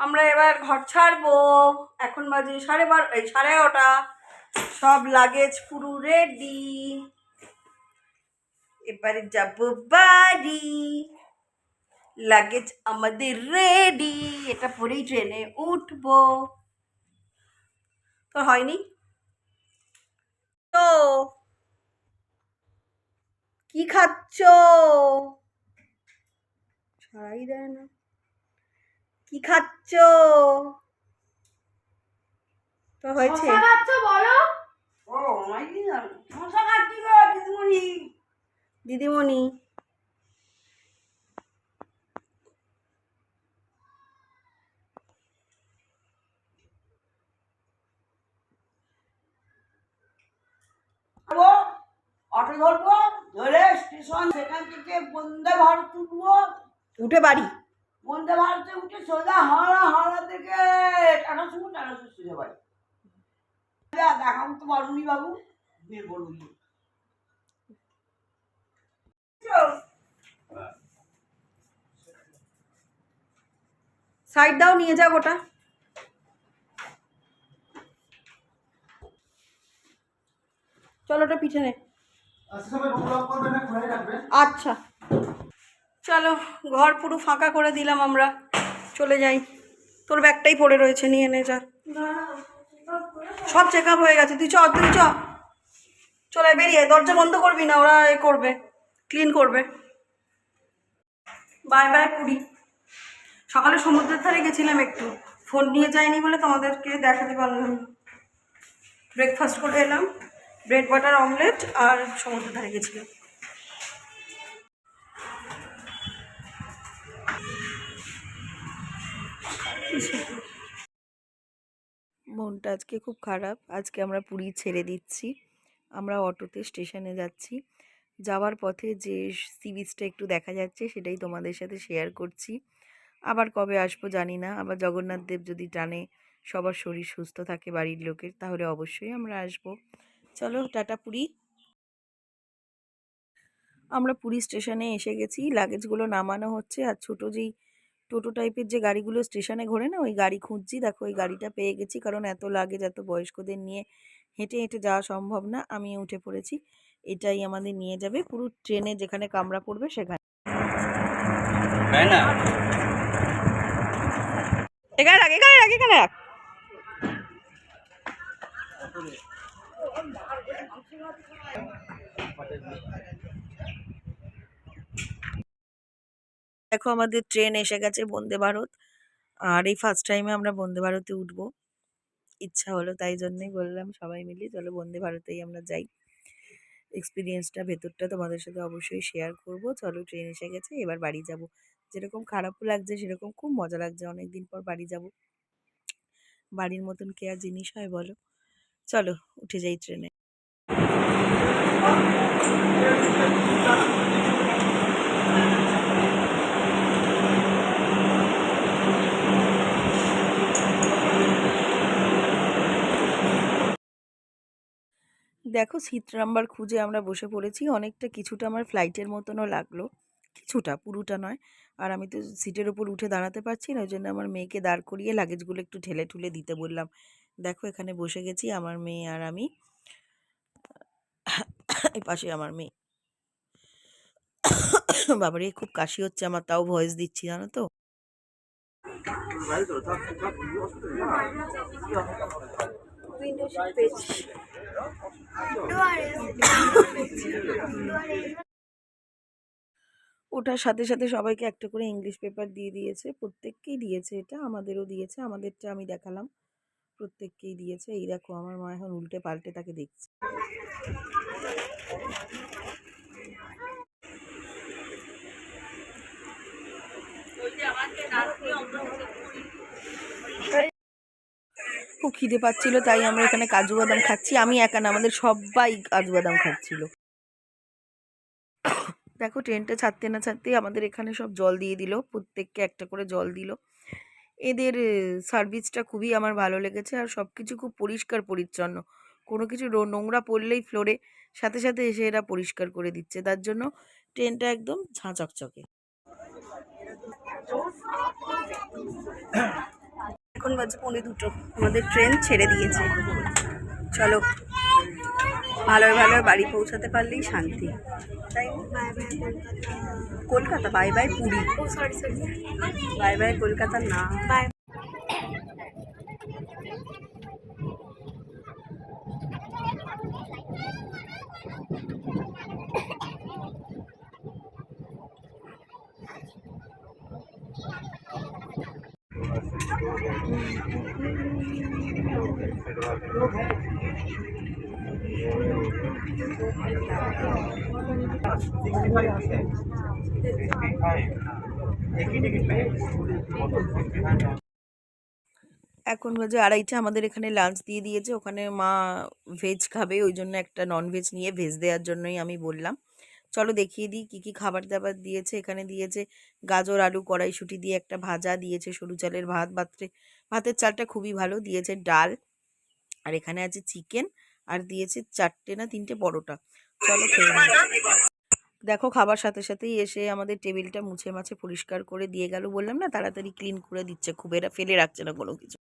আমরা এবার ঘর ছাড়বো। এখন বাজে 11:30 সব লাগেজ পুরো রেডি। এবারে যাবো বাড়ি। লাগেজ আমাদের রেডি, এটা পরেই ট্রেনে উঠবো। তো হয়নি তো কি খাচ্ছ? ছাড়াই দেয় না। কি খাচ্ছ? তো হয়েছে বলো। ও শশা খাচ্ছি গো দিদিমণি। দিদিমণি অটো ধরবো, ধরে স্টেশন, সেখান থেকে বন্দে ভারত উঠবো, উঠে বাড়ি। বন্দে ভারতে উঠে সোজা হাওড়া, হাওড়া থেকে টাটা সুমো, টাটা সুমো সোজা বাড়ি। দেখাম তো বরুণী বাবু, বিয়ে বলুন। সাইড দাও, নিয়ে যাও গোটা। চলো ওটা পিছনে। আচ্ছা চলো, ঘর পুরো ফাঁকা করে দিলাম আমরা, চলে যাই। তোর ব্যাগটাই পড়ে রয়েছে, নিয়ে নে যা। সব চেক আপ হয়ে গেছে, তুই চ। চলে বেরিয়ে, দরজা বন্ধ করবি না, ওরা এ করবে, ক্লিন করবে। Bye bye Puri. সকালে সমুদ্রের ধারে গেছিলাম একটু, ফোন নিয়ে যাইনি বলে তোমাদেরকে দেখাতে পারলাম। ব্রেকফাস্ট করে এলাম, ব্রেড বাটার অমলেট, আর সমুদ্রের ধারে গেছিলাম। মনটা আজকে খুব খারাপ। আজকে আমরা পুরী ছেড়ে দিচ্ছি, আমরা অটোতে স্টেশনে যাচ্ছি। যাওয়ার পথে যে সি বিচটা একটু দেখা যাচ্ছে সেটাই তোমাদের সাথে শেয়ার করছি। আবার কবে আসবো জানি না, আবার জগন্নাথ দেব যদি টানে, সবার শরীর সুস্থ থাকে বাড়ির লোকের, তাহলে অবশ্যই আমরা আসব। চলো টাটা পুরী। আমরা পুরী স্টেশনে এসে গেছি, লাগেজগুলো নামানো হচ্ছে। আর ছোটো যেই টোটো টাইপের যে গাড়িগুলো স্টেশনে ঘোরে না, ওই গাড়ি খুঁজছি। দেখো ওই গাড়িটা পেয়ে গেছি, কারণ এত লাগেজ এত বয়স্কদের নিয়ে হেঁটে হেঁটে যাওয়া সম্ভব না। আমি উঠে পড়েছি, এটাই আমাদের নিয়ে যাবে পুরো ট্রেনে যেখানে কামরা পড়বে সেখানে। এখানে রাখ, এখানে রাখ, এখানে রাখ। দেখো আমাদের ট্রেন এসে গেছে, বন্দে ভারত। আর এই ফার্স্ট টাইমে আমরা বন্দে ভারতে উঠবো, ইচ্ছা হলো তাই জন্যই বললাম সবাই মিলে চলো বন্দে ভারতেই আমরা যাই। এক্সপিরিয়েন্সটা ভেতরটা তোমাদের সাথে অবশ্যই শেয়ার করব। চলো ট্রেন এসে গেছে, এবার বাড়ি যাব। যেরকম খারাপও লাগছে সেরকম খুব মজা লাগছে, অনেকদিন পর বাড়ি যাব। বাড়ির মতন কি আর জিনিস হয় বলো। চলো উঠে যাই ট্রেনে। দেখো সিট নাম্বার খুঁজে আমরা বসে পড়েছি। অনেকটা কিছুটা আমার ফ্লাইটের মতনও লাগলো, কিছুটা, পুরোটা নয়। আর আমি তো সিটের ওপর উঠে দাঁড়াতে পারছি না, ওই জন্য আমার মেয়েকে দাঁড় করিয়ে লাগেজগুলো একটু ঠেলে ঠুলে দিতে বললাম। দেখো এখানে বসে গেছি আমার মেয়ে আর আমি, এই পাশে আমার মেয়ে। বাবারে খুব কাশি হচ্ছে আমার, তাও ভয়েস দিচ্ছি জানো তো। ওটার সাথে সাথে সবাইকে একটা করে ইংলিশ পেপার দিয়ে দিয়েছে, প্রত্যেককেই দিয়েছে, এটা আমাদেরও দিয়েছে। আমাদেরটা আমি দেখালাম, প্রত্যেককেই দিয়েছে। এই দেখো আমার মা এখন উল্টে পাল্টে তাকে দেখছে। খুব খিদে পাচ্ছিল, তাই আমরা এখানে কাজু বাদাম খাচ্ছি। আমি একা না, আমাদের সবাই কাজু বাদাম খাচ্ছিল। দেখো ট্রেনটা ছাড়তে না ছাড়তেই আমাদের এখানে সব জল দিয়ে দিল, প্রত্যেককে একটা করে জল দিল। এদের সার্ভিসটা খুবই আমার ভালো লেগেছে। আর সব কিছু খুব পরিষ্কার পরিচ্ছন্ন, কোনো কিছু নোংরা পড়লেই ফ্লোরে সাথে সাথে এসে এরা পরিষ্কার করে দিচ্ছে, তার জন্য ট্রেনটা একদম ঝাঁ চকচকে। বাজে 1:45, আমাদের ট্রেন ছেড়ে দিয়েছে। চলো, ভালোই ভালোই বাড়ি পৌঁছাতে পারলেই শান্তি, তাই Kolkata bye bye Puri, bye bye Kolkata না, বাই। এখন বাজে 2:30, আমাদের এখানে লাঞ্চ দিয়ে দিয়েছে। ওখানে মা ভেজ খাবে, ওই জন্য একটা নন ভেজ নিয়ে ভেজ দেওয়ার জন্যই আমি বললাম চলো দেখিয়ে দিই কী কী খাবার দাবার দিয়েছে। এখানে দিয়েছে গাজর আলু কড়াইশুঁটি দিয়ে একটা ভাজা, দিয়েছে সরু চালের ভাত, ভাতের চালটা খুবই ভালো, দিয়েছে ডাল, আর এখানে আছে চিকেন, আর দিয়েছে 4টে না 3টে পরোটা। চলো খেয়ে নিই। দেখো খাবার সাথে সাথেই এসে আমাদের টেবিলটা মুছে মাছে পরিষ্কার করে দিয়ে গেল। বললাম না তাড়াতাড়ি ক্লিন করে দিচ্ছে, খুব এরা ফেলে রাখছে না কোনো কিছু।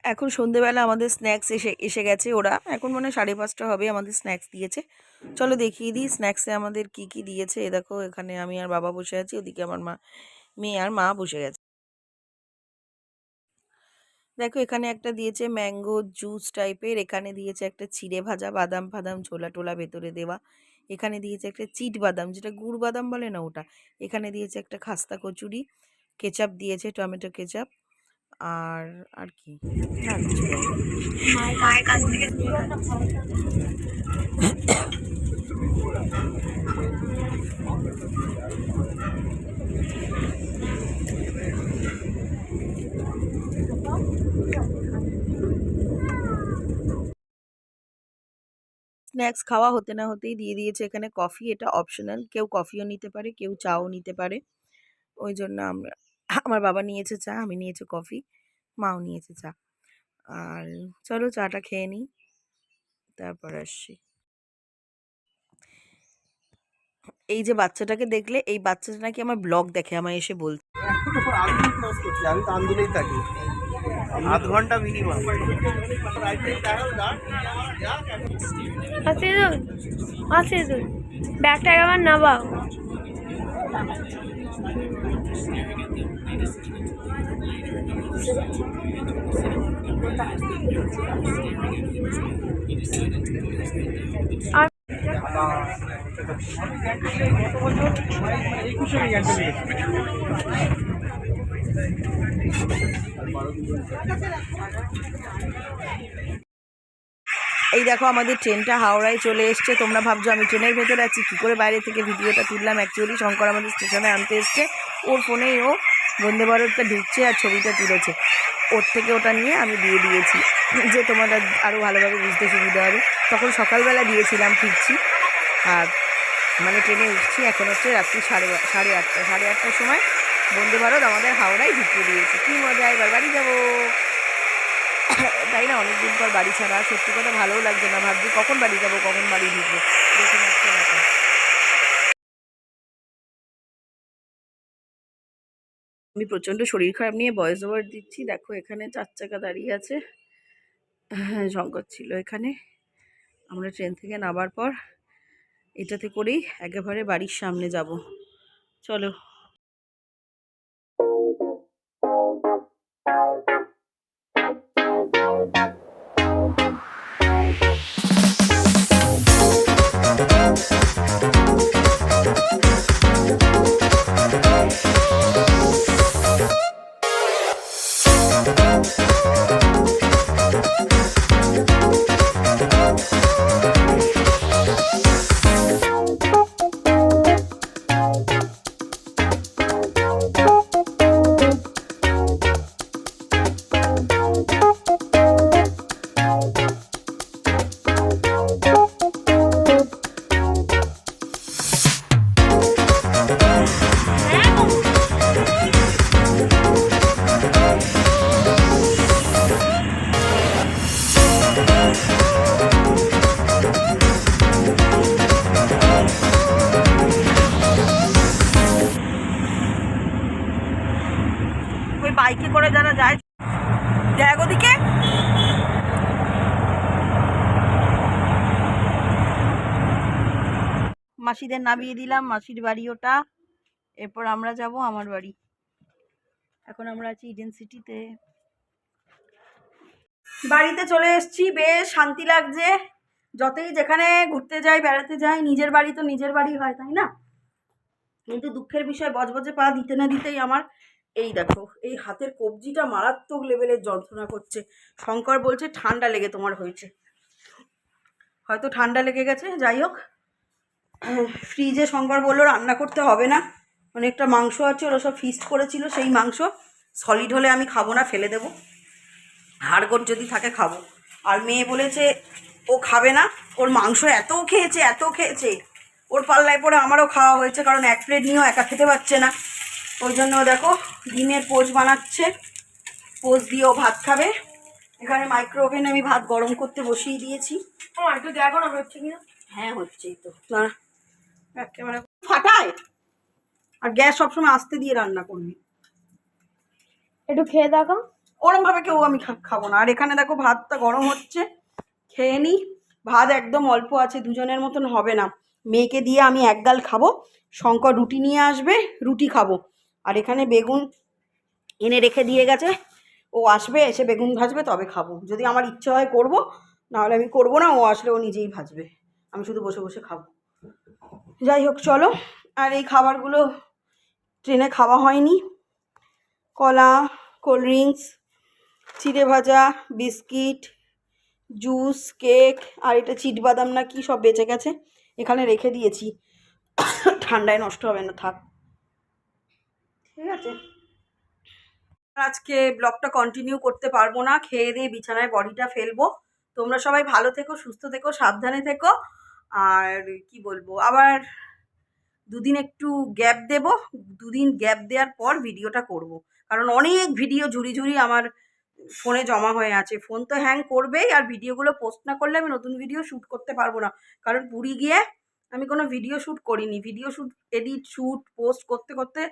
এখন সন্ধেবেলা আমাদের স্ন্যাক্স এসে গেছে। ওরা এখন মনে হয় 5:30 হবে, আমাদের স্ন্যাক্স দিয়েছে। চলো দেখিয়ে দিই স্ন্যাক্সে আমাদের কি কি দিয়েছে। এ দেখো, এখানে আমি আর বাবা বসে আছি, ওদিকে আমার মেয়ে আর মা বসে গেছে। দেখো এখানে একটা দিয়েছে ম্যাঙ্গো জুস টাইপের, এখানে দিয়েছে একটা চিড়ে ভাজা বাদাম ফাদাম ছোলা টোলা ভেতরে দেওয়া, এখানে দিয়েছে একটা চিট বাদাম যেটা গুড় বাদাম বলে না ওটা, এখানে দিয়েছে একটা খাস্তা কচুরি, কেচাপ দিয়েছে টমেটো কেচাপ, আর আর কি না কিছু স্ন্যাক্স খাওয়া হতে না হতেই দিয়ে দিয়েছে এখানে কফি, এটা অপশনাল, কেউ কফিও নিতে পারে কেউ চাও নিতে পারে। ওই জন্য আমার বাবা নিয়েছে চা, আমি নিয়েছি কফি, মাও নিয়েছে চা। আর চলো চাটা খেয়ে নিই, তারপর আসছি। এই যে বাচ্চাটাকে দেখলে, এই বাচ্চাটা নাকি আমার ব্লগ দেখে, আমায় এসে বলছে আমি তো আন্দোলনেই থাকি, আধ ঘন্টা মিনিমাম। ব্যাগটা একবার নামাও। এই দেখো আমাদের ট্রেনটা হাওড়ায় চলে এসছে। তোমরা ভাবছো আমি ট্রেনের ভেতরে আছি, কী করে বাইরে থেকে ভিডিওটা তুললাম। অ্যাকচুয়ালি শঙ্কর আমাদের স্টেশনে আনতে এসছে, ওর ফোনেই ও বন্দে ভারতটা ঢুকছে আর ছবিটা তুলেছে, ওর থেকে ওটা নিয়ে আমি দিয়ে দিয়েছি যে তোমাদের আরও ভালোভাবে বুঝতে সুবিধা হবে। তখন সকালবেলা দিয়েছিলাম, ফিরছি আর মানে ট্রেনে উঠছি, এখন হচ্ছে রাত্রি 8:30 সময় বন্দে ভারত আমাদের হাওড়ায় ঢুকিয়ে দিয়েছে। কী মজা, এবার বাড়ি যাবো, তাই না? অনেকদিন পর বাড়ি ছাড়া, সত্যি কথা ভালোও লাগছে না, ভাবছি কখন বাড়ি যাবো কখন বাড়ি ঢুকবো, দেখে যাচ্ছে না। আমি প্রচণ্ড শরীর খারাপ নিয়ে ভয়েস ওভার দিচ্ছি। দেখো এখানে 4 চাকা দাঁড়িয়ে আছে, হ্যাঁ শঙ্কর ছিল এখানে। আমরা ট্রেন থেকে নামার পর এটাতে করেই একেবারে বাড়ির সামনে যাব। চলো। মাসিদের নামিয়ে দিলাম, মাসির বাড়ি ওটা। এরপর আমরা যাব আমার বাড়ি। এখন আমরা আছি ইডেন সিটিতে। বাড়িতে চলে এসেছি, বেশ শান্তি লাগছে। যতই যেখানে ঘুরতে যাই বেড়াতে যাই, নিজের বাড়ি তো নিজের বাড়ি হয়, তাই না? কিন্তু দুঃখের বিষয় বজবজে পা দিতে না দিতেই আমার এই দেখো এই হাতের কবজিটা মারাত্মক লেভেলের যন্ত্রণা করছে। শঙ্কর বলছে ঠান্ডা লেগে তোমার হয়েছে, হয়তো ঠান্ডা লেগে গেছে। যাই হোক, ফ্রিজে শঙ্কর বললো রান্না করতে হবে না, অনেকটা মাংস আছে, ওরা সব ফিস্ট করেছিল, সেই মাংস সলিড হলে আমি খাবো না, ফেলে দেবো, হাড়গোড় যদি থাকে খাবো। আর মেয়ে বলেছে ও খাবে না, ওর মাংস এত খেয়েছে, ওর পাল্লায় পরে আমারও খাওয়া হয়েছে, কারণ এক প্লেট নিয়েও একা খেতে পারছে না। ওই জন্য দেখো ডিমের পোচ বানাচ্ছে, পোচ দিয়েও ভাত খাবে। এখানে মাইক্রো ওভেনে আমি ভাত গরম করতে বসিয়ে দিয়েছি। একটু দেখো না হচ্ছে কিনা। হ্যাঁ হচ্ছেই তো, না একেবারে ফাটায়। আর গ্যাস সবসময় আস্তে দিয়ে রান্না করবি। একটু খেয়ে দেখো। ওরম ভাবে কেউ আমি খাবো না। আর এখানে দেখো ভাতটা গরম হচ্ছে, খেয়ে নিই। ভাত একদম অল্প আছে, দুজনের মতন হবে না। মেয়েকে দিয়ে আমি এক গাল খাবো, শঙ্কর রুটি নিয়ে আসবে, রুটি খাবো। আর এখানে বেগুন এনে রেখে দিয়ে গেছে, ও আসবে, এসে বেগুন ভাজবে, তবে খাবো। যদি আমার ইচ্ছে হয় করবো, নাহলে আমি করবো না, ও আসলে ও নিজেই ভাজবে, আমি শুধু বসে বসে খাবো। যাই হোক চলো। আর এই খাবারগুলো ট্রেনে খাওয়া হয়নি, কলা, কোল্ড ড্রিঙ্কস, চিড়ে ভাজা, বিস্কিট, জুস, কেক, আর এটা চিটবাদাম না কি সব বেঁচে গেছে, এখানে রেখে দিয়েছি, ঠান্ডায় নষ্ট হবে না, থাক। ঠিক আছে, আজকে ব্লগটা কন্টিনিউ করতে পারবো না, খেয়ে দিয়ে বিছানায় বডিটা ফেলবো। তোমরা সবাই ভালো থেকো, সুস্থ থেকো, সাবধানে থেকো। আর কি বলবো, আবার দুদিন একটু গ্যাপ দেব, দুদিন গ্যাপ দেওয়ার পর ভিডিওটা করব। কারণ অনেক ভিডিও ঝুড়ি আমার ফোনে জমা হয়ে আছে, ফোন তো হ্যাং করবেই, আর ভিডিওগুলো পোস্ট না করলে আমি নতুন ভিডিও শ্যুট করতে পারবো না। কারণ পুরী গিয়ে আমি কোনো ভিডিও শ্যুট করিনি, video shoot, edit, shoot, post করতে করতে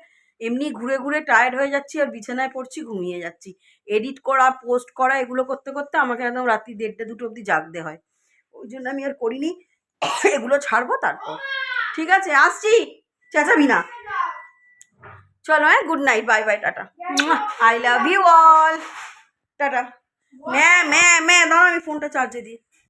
এমনি ঘুরে ঘুরে টায়ার্ড হয়ে যাচ্ছি, আর বিছানায় পড়ছি, ঘুমিয়ে যাচ্ছি। এডিট করা, পোস্ট করা, এগুলো করতে করতে আমাকে একদম রাত্রি 1:30-2 অবধি জাগতে হয়। ওই জন্য আমি আর করিনি, এগুলো ছাড়বো তারপর। ঠিক আছে, আসছি, চেঁচাবি না। চলো, হ্যাঁ, good night, bye bye, tata, I love you all, tata. দাঁড়াও আমি ফোনটা চার্জে দিই।